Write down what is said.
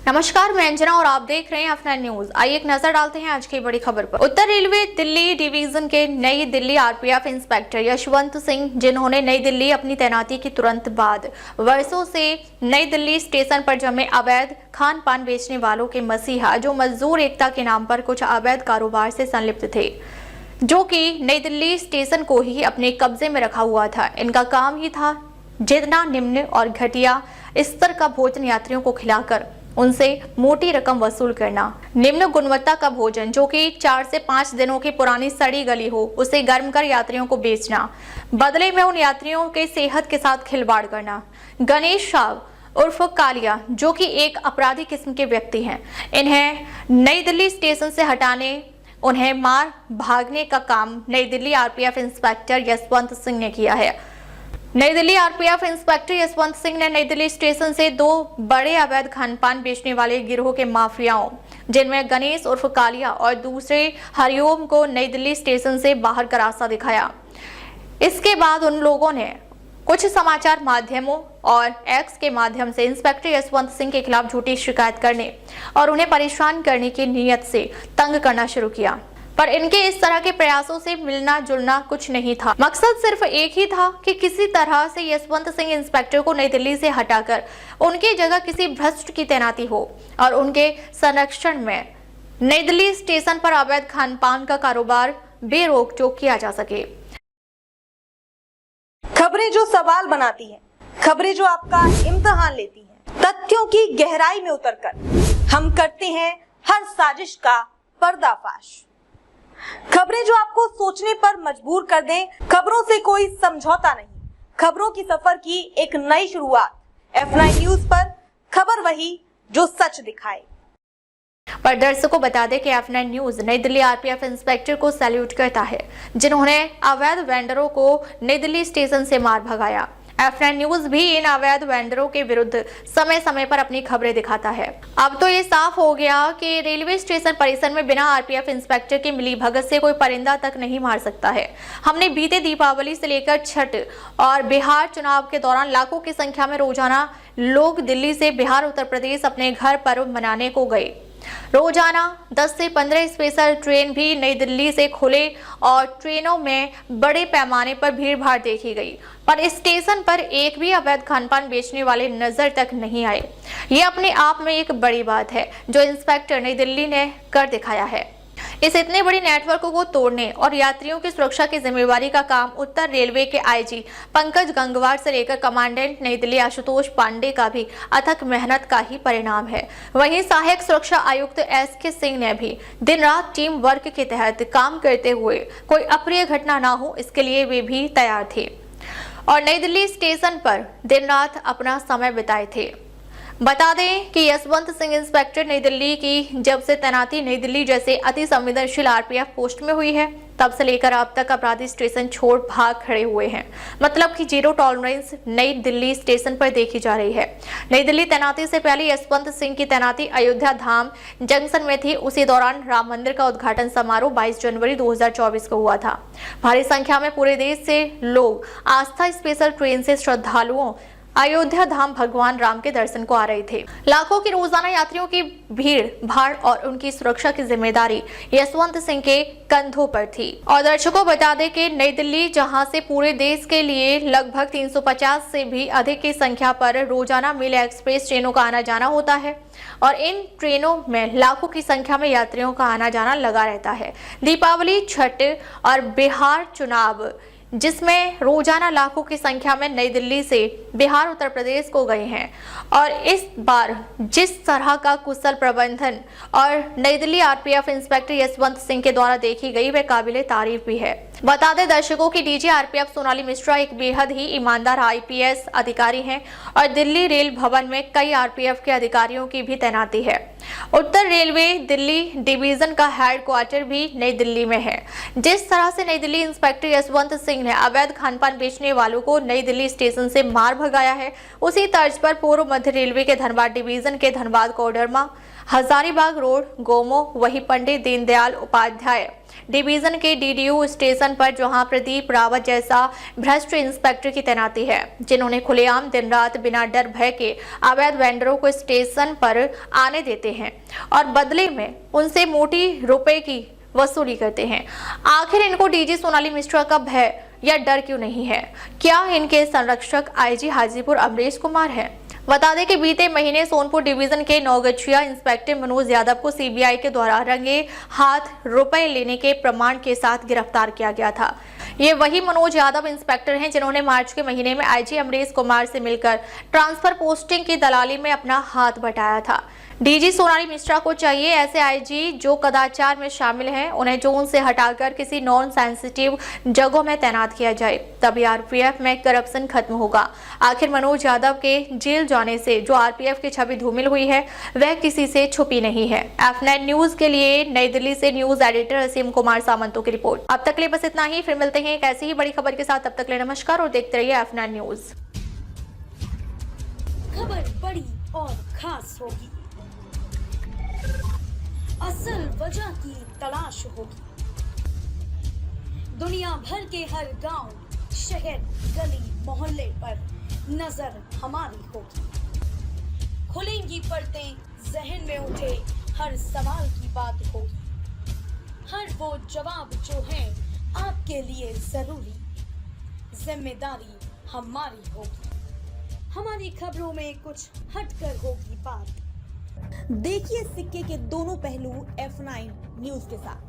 नमस्कार, मैं अंजना और आप देख रहे हैं अपना न्यूज। आइए एक नजर डालते हैं आज की बड़ी खबर पर। उत्तर रेलवे दिल्ली डिवीजन के नई दिल्ली आरपीएफ इंस्पेक्टर यशवंत सिंह, जिन्होंने नई दिल्ली अपनी तैनाती के तुरंत बाद वर्षों से नई दिल्ली स्टेशन पर जमे अवैध खान पान बेचने वालों के मसीहा जो मजदूर एकता के नाम पर कुछ अवैध कारोबार से संलिप्त थे, जो कि नई दिल्ली स्टेशन को ही अपने कब्जे में रखा हुआ था। इनका काम ही था जितना निम्न और घटिया स्तर का भोजन यात्रियों को खिलाकर उनसे मोटी रकम वसूल करना। निम्न गुणवत्ता का भोजन जो कि 4 से 5 दिनों की पुरानी सड़ी गली हो, उसे गर्म कर यात्रियों को बेचना, बदले में उन यात्रियों के सेहत के साथ खिलवाड़ करना। गणेश शाह उर्फ कालिया, जो कि एक अपराधी किस्म के व्यक्ति हैं, इन्हें नई दिल्ली स्टेशन से हटाने, उन्हें मार भागने का काम नई दिल्ली आरपीएफ इंस्पेक्टर यशवंत सिंह ने किया है। नई दिल्ली आरपीएफ इंस्पेक्टर यशवंत सिंह ने नई दिल्ली स्टेशन से 2 बड़े अवैध खानपान बेचने वाले गिरोह के माफियाओं, जिनमें गणेश उर्फ कालिया और दूसरे हरिओम को नई दिल्ली स्टेशन से बाहर का रास्ता दिखाया। इसके बाद उन लोगों ने कुछ समाचार माध्यमों और एक्स के माध्यम से इंस्पेक्टर यशवंत सिंह के खिलाफ झूठी शिकायत करने और उन्हें परेशान करने की नीयत से तंग करना शुरू किया। पर इनके इस तरह के प्रयासों से मिलना जुलना कुछ नहीं था। मकसद सिर्फ एक ही था कि किसी तरह से यशवंत सिंह इंस्पेक्टर को नई दिल्ली से हटाकर उनकी जगह किसी भ्रष्ट की तैनाती हो और उनके संरक्षण में नई दिल्ली स्टेशन पर अवैध खानपान का कारोबार बेरोक टोक किया जा सके। खबरें जो सवाल बनाती हैं, खबरें जो आपका इम्तिहान लेती हैं, तथ्यों की गहराई में उतरकर हम करते हैं हर साजिश का पर्दाफाश। खबरें जो आपको सोचने पर मजबूर कर दें, खबरों से कोई समझौता नहीं, खबरों की सफर की एक नई शुरुआत। F9 न्यूज पर खबर वही जो सच दिखाए। पर दर्शकों बता दें कि F9 न्यूज नई दिल्ली आरपीएफ इंस्पेक्टर को सैल्यूट करता है, जिन्होंने अवैध वेंडरों को नई दिल्ली स्टेशन से मार भगाया। F9 न्यूज भी इन अवैध वेंडरों के विरुद्ध समय समय पर अपनी खबरें दिखाता है। अब तो ये साफ हो गया कि रेलवे स्टेशन परिसर में बिना आरपीएफ इंस्पेक्टर के मिलीभगत से कोई परिंदा तक नहीं मार सकता है। हमने बीते दीपावली से लेकर छठ और बिहार चुनाव के दौरान लाखों की संख्या में रोजाना लोग दिल्ली से बिहार उत्तर प्रदेश अपने घर पर्व मनाने को गए। रोजाना 10 से 15 स्पेशल ट्रेन भी नई दिल्ली से खुले और ट्रेनों में बड़े पैमाने पर भीड़-भाड़ देखी गई, पर स्टेशन पर एक भी अवैध खानपान बेचने वाले नजर तक नहीं आए। ये अपने आप में एक बड़ी बात है जो इंस्पेक्टर नई दिल्ली ने कर दिखाया है। इस इतने बड़ी नेटवर्क को तोड़ने और यात्रियों की सुरक्षा की जिम्मेवारी का काम उत्तर रेलवे के आईजी पंकज गंगवार से लेकर कमांडेंट नई दिल्ली आशुतोष पांडे का भी अथक मेहनत का ही परिणाम है। वहीं सहायक सुरक्षा आयुक्त SK सिंह ने भी दिन रात टीम वर्क के तहत काम करते हुए कोई अप्रिय घटना ना हो, इसके लिए वे भी तैयार थे और नई दिल्ली स्टेशन पर दिन रात अपना समय बिताए थे। बता दें कि यशवंत सिंह इंस्पेक्टर नई दिल्ली की जब से तैनाती नई दिल्ली जैसे अति संवेदनशील आरपीएफ पोस्ट में हुई है, तब से लेकर अब तक अपराधी स्टेशन छोड़ भाग खड़े हुए हैं। मतलब कि जीरो टॉलरेंस नई दिल्ली स्टेशन पर देखी जा रही है। नई दिल्ली तैनाती से पहले यशवंत सिंह की तैनाती अयोध्या धाम जंक्शन में थी। उसी दौरान राम मंदिर का उद्घाटन समारोह 22 जनवरी 2024 को हुआ था। भारी संख्या में पूरे देश से लोग आस्था स्पेशल ट्रेन से श्रद्धालुओं अयोध्या धाम भगवान राम के दर्शन को आ रहे थे। लाखों की रोजाना यात्रियों की भीड़ भाड़ और उनकी सुरक्षा की जिम्मेदारी यशवंत सिंह के कंधों पर थी। और दर्शकों बता दें कि नई दिल्ली, जहां से पूरे देश के लिए लगभग 350 से भी अधिक की संख्या पर रोजाना मेल एक्सप्रेस ट्रेनों का आना जाना होता है और इन ट्रेनों में लाखों की संख्या में यात्रियों का आना जाना लगा रहता है। दीपावली, छठ और बिहार चुनाव, जिसमें रोजाना लाखों की संख्या में नई दिल्ली से बिहार उत्तर प्रदेश को गए हैं और इस बार जिस तरह का कुशल प्रबंधन और नई दिल्ली आरपीएफ इंस्पेक्टर यशवंत सिंह के द्वारा देखी गई वह काबिले तारीफ भी है। बता दें दर्शकों की डीजी आरपीएफ सोनाली मिश्रा एक बेहद ही ईमानदार आईपीएस अधिकारी हैं और दिल्ली रेल भवन में कई आरपीएफ के अधिकारियों की भी तैनाती है। उत्तर रेलवे दिल्ली डिवीजन का हेडक्वार्टर भी नई दिल्ली में है। जिस तरह से नई दिल्ली इंस्पेक्टर यशवंत सिंह ने अवैध खानपान बेचने वालों को नई दिल्ली स्टेशन से मार भगाया है, उसी तर्ज पर पूर्व मध्य रेलवे के धनबाद डिवीजन के धनबाद कोडरमा, हजारीबाग रोड, गोमो, वही पंडित दीनदयाल उपाध्याय डिवीजन के डीडीयू स्टेशन पर, जहां प्रदीप रावत जैसा भ्रष्ट इंस्पेक्टर की तैनाती है, जिन्होंने खुलेआम दिन रात बिना डर भय के अवैध वेंडरों को स्टेशन पर आने देते हैं और बदले में उनसे मोटी रुपए की वसूली करते हैं। आखिर इनको डीजी सोनाली मिश्रा का भय या डर क्यों नहीं है? क्या इनके संरक्षक आईजी हाजीपुर अमरीश कुमार है? बता दें कि बीते महीने सोनपुर डिवीजन के नौगछिया इंस्पेक्टर मनोज यादव को सीबीआई के द्वारा रंगे हाथ रुपए लेने के प्रमाण के साथ गिरफ्तार किया गया था। ये वही मनोज यादव इंस्पेक्टर हैं जिन्होंने मार्च के महीने में आईजी अमरीश कुमार से मिलकर ट्रांसफर पोस्टिंग की दलाली में अपना हाथ बटाया था। डीजी सोनाली मिश्रा को चाहिए ऐसे आईजी जो कदाचार में शामिल हैं, उन्हें जोन से हटाकर किसी नॉन सेंसिटिव जगहों में तैनात किया जाए, तभी आरपीएफ में करप्शन खत्म होगा। आखिर मनोज यादव के जेल जाने से जो आरपीएफ की छवि धूमिल हुई है, वह किसी से छुपी नहीं है। F9 न्यूज के लिए नई दिल्ली से न्यूज एडिटर असीम कुमार सामंतों की रिपोर्ट। अब तक के लिए बस इतना ही, फिर मिलते हैं एक ऐसी ही बड़ी खबर के साथ। तब तक के लिए नमस्कार और देखते रहिए F9 न्यूज। खबर बड़ी और खास होगी, असल वजह की तलाश होगी, दुनिया भर के हर गांव, शहर, गली, मोहल्ले पर नजर हमारी होगी। खुलेंगी पर्दें, जहन में उठे हर सवाल की बात होगी, हर वो जवाब जो है आपके लिए जरूरी, जिम्मेदारी हमारी होगी। हमारी खबरों में कुछ हटकर होगी बात। देखिए सिक्के के दोनों पहलू F9 न्यूज के साथ।